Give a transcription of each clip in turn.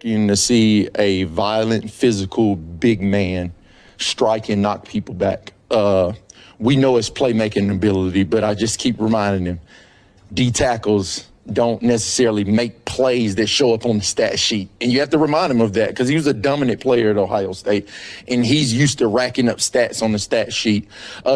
expecting to see a violent, physical, big man strike and knock people back. We know his playmaking ability, but I just keep reminding him, D tackles don't necessarily make plays that show up on the stat sheet. And you have to remind him of that because he was a dominant player at Ohio State, and he's used to racking up stats on the stat sheet,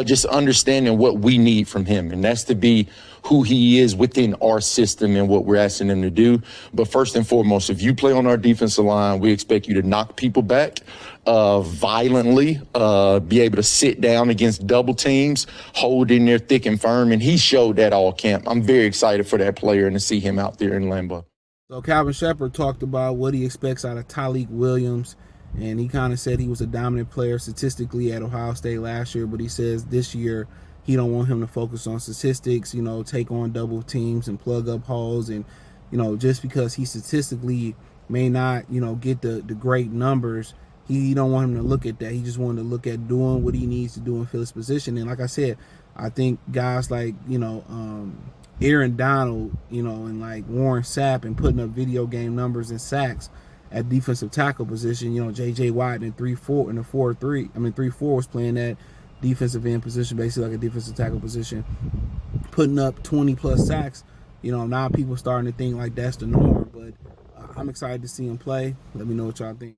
just understanding what we need from him. And that's to be who he is within our system and what we're asking him to do. But first and foremost, if you play on our defensive line, we expect you to knock people back violently, be able to sit down against double teams, hold in there thick and firm. And he showed that all camp. I'm very excited for that player and to see him out there in Lambeau. So Calvin Sheppard talked about what he expects out of Tyleik Williams, and he kind of said he was a dominant player statistically at Ohio State last year, but he says this year he don't want him to focus on statistics, you know, take on double teams and plug up holes. And, you know, just because he statistically may not, you know, get the great numbers, he don't want him to look at that. He just wanted to look at doing what he needs to do and fill his position. And like I said, I think guys like, you know, Aaron Donald, you know, and like Warren Sapp and putting up video game numbers and sacks at defensive tackle position, you know, J.J. Watt in 3-4 in the 4-3, I mean 3-4 was playing that defensive end position, basically like a defensive tackle position, putting up 20+ sacks. You know, now people starting to think like that's the norm, but I'm excited to see him play. Let me know what y'all think.